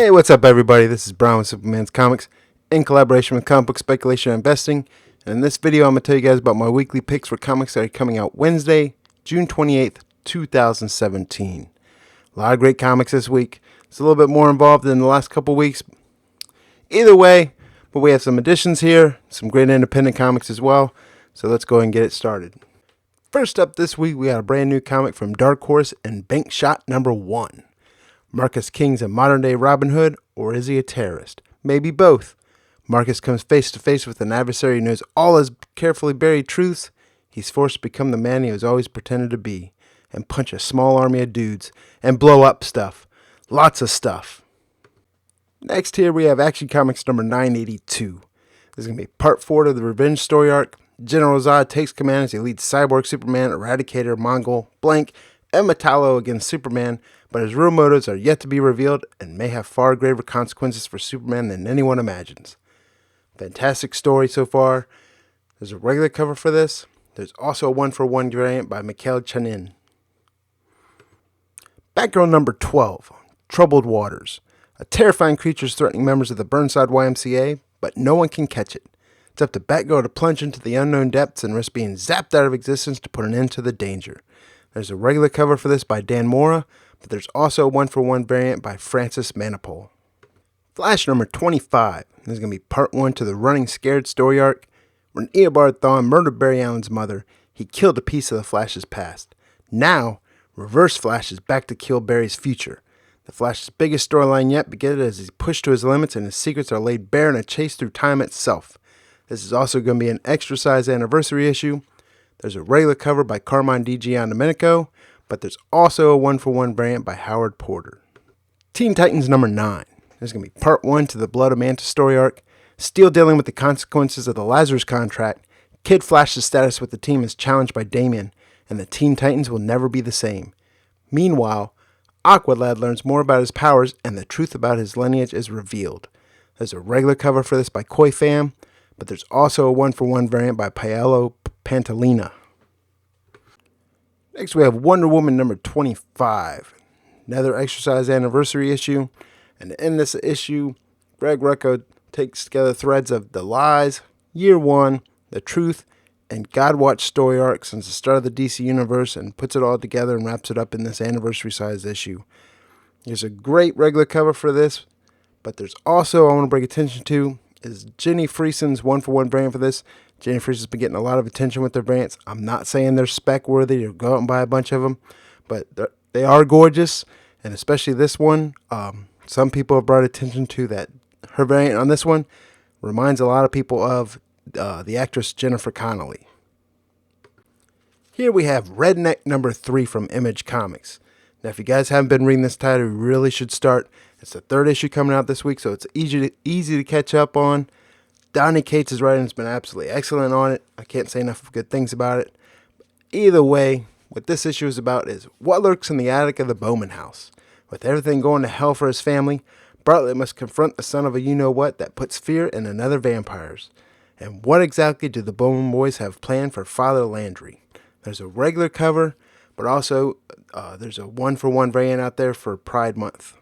Hey, what's up everybody? This is Brown with Superman's Comics in collaboration with Comic Book Speculation and Investing. And in this video, I'm going to tell you guys about my weekly picks for comics that are coming out Wednesday, June 28th, 2017. A lot of great comics this week. It's a little bit more involved than the last couple weeks. Either way, but we have some additions here, some great independent comics as well. So let's go ahead and get it started. First up this week, we got a brand new comic from Dark Horse and Bank Shot #1. Marcus King's a modern-day Robin Hood, or is he a terrorist? Maybe both. Marcus comes face-to-face with an adversary who knows all his carefully buried truths. He's forced to become the man he has always pretended to be, and punch a small army of dudes, and blow up stuff. Lots of stuff. Next here we have Action Comics number 982. This is going to be part 4 of the Revenge story arc. General Zod takes command as he leads Cyborg, Superman, Eradicator, Mongol, Blank, and Metallo against Superman, but his real motives are yet to be revealed and may have far graver consequences for Superman than anyone imagines. Fantastic story so far. There's a regular cover for this. There's also a 1-for-1 variant by Mikhail Chanin. Batgirl number 12, Troubled Waters. A terrifying creature is threatening members of the Burnside YMCA, but no one can catch it. It's up to Batgirl to plunge into the unknown depths and risk being zapped out of existence to put an end to the danger. There's a regular cover for this by Dan Mora, but there's also a 1-for-1 variant by Francis Manapul. Flash number 25. This is going to be part 1 to the Running Scared story arc. When Eobard Thawne murdered Barry Allen's mother, he killed a piece of the Flash's past. Now, Reverse Flash is back to kill Barry's future. The Flash's biggest storyline yet begins as he's pushed to his limits and his secrets are laid bare in a chase through time itself. This is also going to be an extra-sized anniversary issue. There's a regular cover by Carmine Di Giandomenico, but there's also a 1-for-1 variant by Howard Porter. Teen Titans number 9. There's going to be part 1 to the Blood of Manta story arc. Still dealing with the consequences of the Lazarus contract, Kid Flash's status with the team is challenged by Damian, and the Teen Titans will never be the same. Meanwhile, Aqualad learns more about his powers, and the truth about his lineage is revealed. There's a regular cover for this by Koi Fam, but there's also a 1-for-1 variant by Paolo Pantalina. Next we have Wonder Woman number 25. Another exercise anniversary issue. And in this issue, Greg Rucka takes together threads of The Lies, Year 1, The Truth, and Godwatch story arc since the start of the DC Universe and puts it all together and wraps it up in this anniversary-sized issue. There's a great regular cover for this, but there's also, I want to bring attention to, is Jenny Friesen's 1-for-1 variant for this. Jenny Friesen's been getting a lot of attention with their variants. I'm not saying they're spec-worthy or go out and buy a bunch of them, but they are gorgeous, and especially this one. Some people have brought attention to that her variant on this one reminds a lot of people of the actress Jennifer Connelly. Here we have Redneck number 3 from Image Comics. Now, if you guys haven't been reading this title, you really should start. It's the 3rd issue coming out this week, so it's easy to catch up on. Donny Cates' writing has been absolutely excellent on it. I can't say enough good things about it. Either way, what this issue is about is what lurks in the attic of the Bowman house. With everything going to hell for his family, Bartlett must confront the son of a you-know-what that puts fear in another vampires. And what exactly do the Bowman boys have planned for Father Landry? There's a regular cover, but also there's a 1-for-1 variant out there for Pride Month.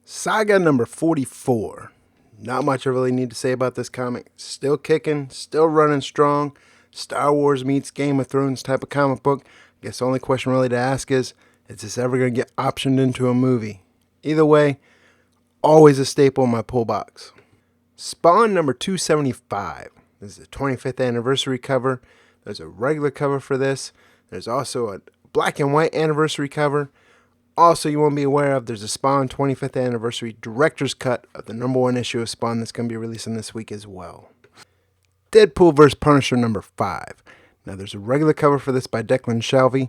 Saga number 44. Not much I really need to say about this comic. Still kicking, still running strong. Star Wars meets Game of Thrones type of comic book. I guess the only question really to ask is this ever going to get optioned into a movie? Either way, always a staple in my pull box. Spawn number 275. This is the 25th anniversary cover. There's a regular cover for this. There's also a black and white anniversary cover. Also, you want to be aware of, there's a Spawn 25th anniversary director's cut of the number 1 issue of Spawn that's going to be releasing this week as well. Deadpool vs. Punisher number 5. Now, there's a regular cover for this by Declan Shalvey,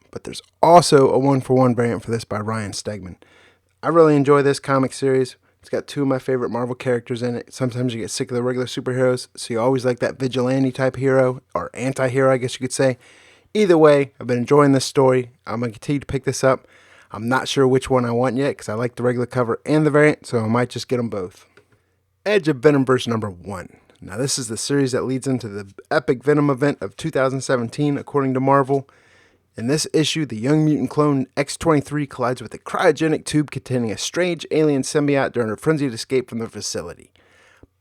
but there's also a 1-for-1 variant for this by Ryan Stegman. I really enjoy this comic series. It's got 2 of my favorite Marvel characters in it. Sometimes you get sick of the regular superheroes, so you always like that vigilante type hero, or anti-hero, I guess you could say. Either way, I've been enjoying this story. I'm going to continue to pick this up. I'm not sure which one I want yet because I like the regular cover and the variant, so I might just get them both. Edge of Venomverse number 1. Now this is the series that leads into the epic Venom event of 2017 according to Marvel. In this issue, the young mutant clone X-23 collides with a cryogenic tube containing a strange alien symbiote during her frenzied escape from the facility.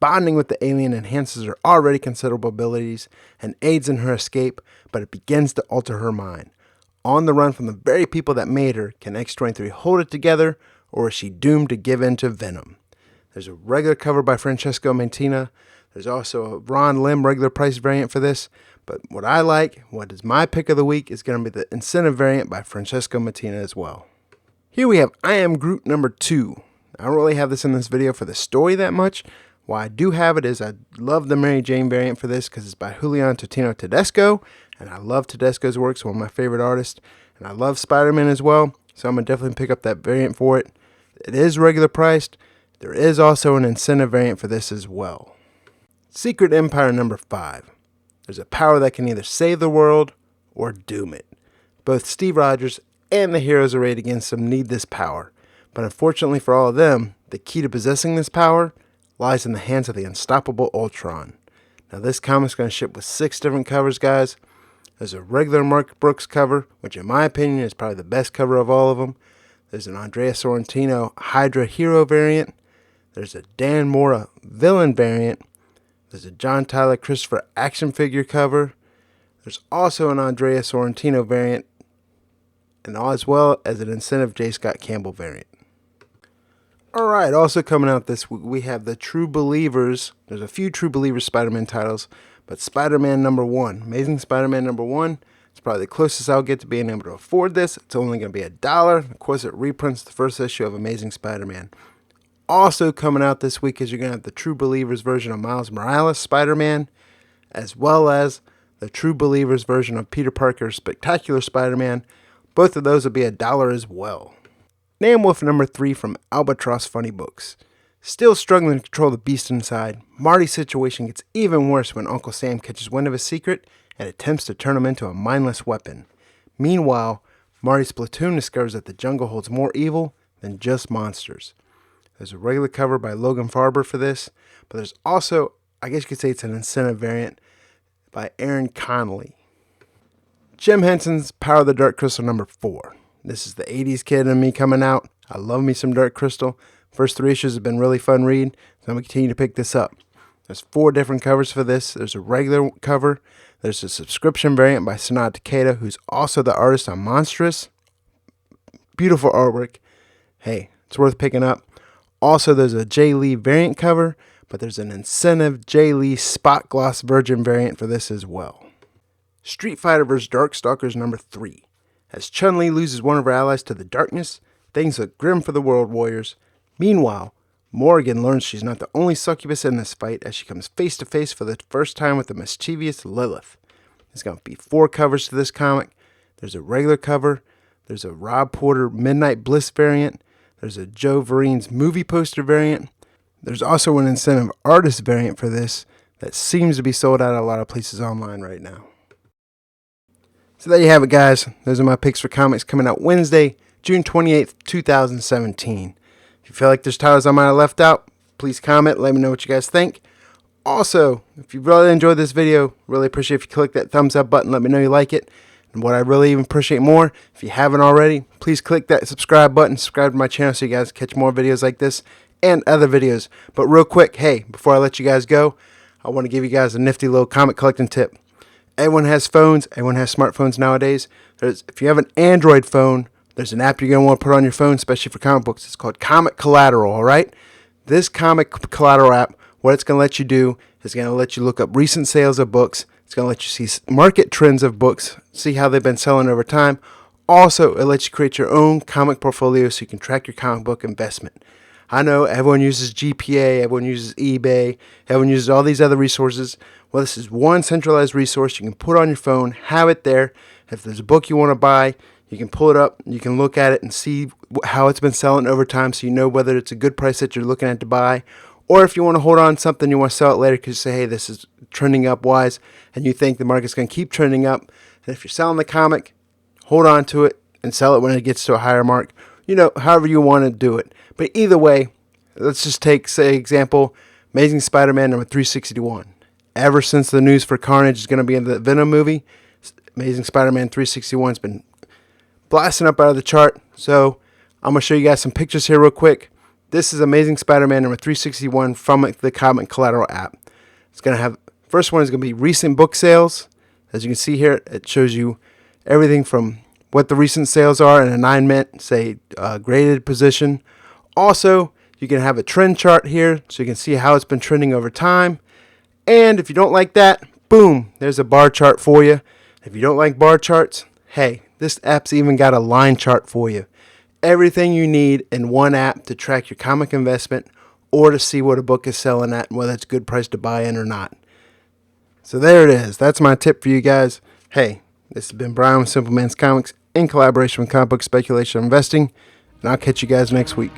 Bonding with the alien enhances her already considerable abilities and aids in her escape, but it begins to alter her mind. On the run from the very people that made her, can X-23 hold it together, or is she doomed to give in to Venom? There's a regular cover by Francesco Mantina. There's also a Ron Lim regular price variant for this. But what I like, what is my pick of the week, is going to be the incentive variant by Francesco Mantina as well. Here we have I Am Groot number 2. I don't really have this in this video for the story that much. Why I do have it is I love the Mary Jane variant for this because it's by Julian Totino Tedesco. And I love Tedesco's works, one of my favorite artists. And I love Spider-Man as well. So I'm going to definitely pick up that variant for it. It is regular priced. There is also an incentive variant for this as well. Secret Empire number 5. There's a power that can either save the world or doom it. Both Steve Rogers and the heroes arrayed against him need this power. But unfortunately for all of them, the key to possessing this power lies in the hands of the unstoppable Ultron. Now this comic's going to ship with 6 different covers, guys. There's a regular Mark Brooks cover, which in my opinion is probably the best cover of all of them. There's an Andrea Sorrentino Hydra Hero variant. There's a Dan Mora Villain variant. There's a John Tyler Christopher action figure cover. There's also an Andrea Sorrentino variant, and as well as an incentive J. Scott Campbell variant. Alright, also coming out this week, we have the True Believers. There's a few True Believers Spider-Man titles, but Spider-Man number 1. Amazing Spider-Man number 1. It's probably the closest I'll get to being able to afford this. It's only going to be $1. Of course, it reprints the first issue of Amazing Spider-Man. Also coming out this week is you're going to have the True Believers version of Miles Morales Spider-Man, as well as the True Believers version of Peter Parker's Spectacular Spider-Man. Both of those will be $1 as well. Nam Wolf number 3 from Albatross Funny Books. Still struggling to control the beast inside, Marty's situation gets even worse when Uncle Sam catches wind of his secret and attempts to turn him into a mindless weapon. Meanwhile, Marty's platoon discovers that the jungle holds more evil than just monsters. There's a regular cover by Logan Farber for this, but there's also, I guess you could say it's an incentive variant, by Aaron Connolly. Jim Henson's Power of the Dark Crystal number 4. This is the 80s kid in me coming out. I love me some Dark Crystal. First 3 issues have been really fun read, so I'm going to continue to pick this up. There's 4 different covers for this. There's a regular cover. There's a subscription variant by Sanaa Takeda, who's also the artist on Monstrous. Beautiful artwork. Hey, it's worth picking up. Also, there's a Jay Lee variant cover, but there's an incentive Jay Lee Spot Gloss Virgin variant for this as well. Street Fighter vs. Darkstalkers number 3. As Chun-Li loses one of her allies to the darkness, things look grim for the World Warriors. Meanwhile, Morrigan learns she's not the only succubus in this fight as she comes face to face for the first time with the mischievous Lilith. There's going to be 4 covers to this comic. There's a regular cover. There's a Rob Porter Midnight Bliss variant. There's a Joe Vereen's movie poster variant. There's also an incentive artist variant for this that seems to be sold out at a lot of places online right now. So there you have it, guys. Those are my picks for comics coming out Wednesday, June 28th, 2017. If you feel like there's titles I might have left out, please comment. Let me know what you guys think. Also, if you really enjoyed this video, really appreciate if you click that thumbs up button. Let me know you like it. And what I really even appreciate more, if you haven't already, please click that subscribe button. Subscribe to my channel so you guys catch more videos like this and other videos. But real quick, hey, before I let you guys go, I want to give you guys a nifty little comic collecting tip. Everyone has phones. Everyone has smartphones nowadays. If you have an Android phone, there's an app you're going to want to put on your phone, especially for comic books. It's called Comic Collateral, all right? This Comic Collateral app, what it's going to let you do is going to let you look up recent sales of books. It's going to let you see market trends of books, see how they've been selling over time. Also, it lets you create your own comic portfolio so you can track your comic book investment. I know everyone uses GPA, everyone uses eBay, everyone uses all these other resources. Well, this is one centralized resource you can put on your phone, have it there. If there's a book you want to buy, you can pull it up, you can look at it and see how it's been selling over time so you know whether it's a good price that you're looking at to buy. Or if you want to hold on to something, you want to sell it later because you say, hey, this is trending up wise, and you think the market's going to keep trending up. And if you're selling the comic, hold on to it and sell it when it gets to a higher mark. You know, however you want to do it. But either way, let's just take, say, example, Amazing Spider-Man number 361. Ever since the news for Carnage is going to be in the Venom movie, Amazing Spider-Man 361 has been blasting up out of the chart. So I'm going to show you guys some pictures here real quick. This is Amazing Spider-Man number 361 from the Comic Collateral app. It's going to have, first one is going to be recent book sales. As you can see here, it shows you everything from what the recent sales are in alignment, say graded position. Also, you can have a trend chart here so you can see how it's been trending over time. And if you don't like that, boom, there's a bar chart for you. If you don't like bar charts, hey, this app's even got a line chart for you. Everything you need in one app to track your comic investment or to see what a book is selling at and whether it's a good price to buy in or not. So there it is. That's my tip for you guys. Hey, this has been Brian with Simple Man's Comics in collaboration with Comic Book Speculation Investing, and I'll catch you guys next week.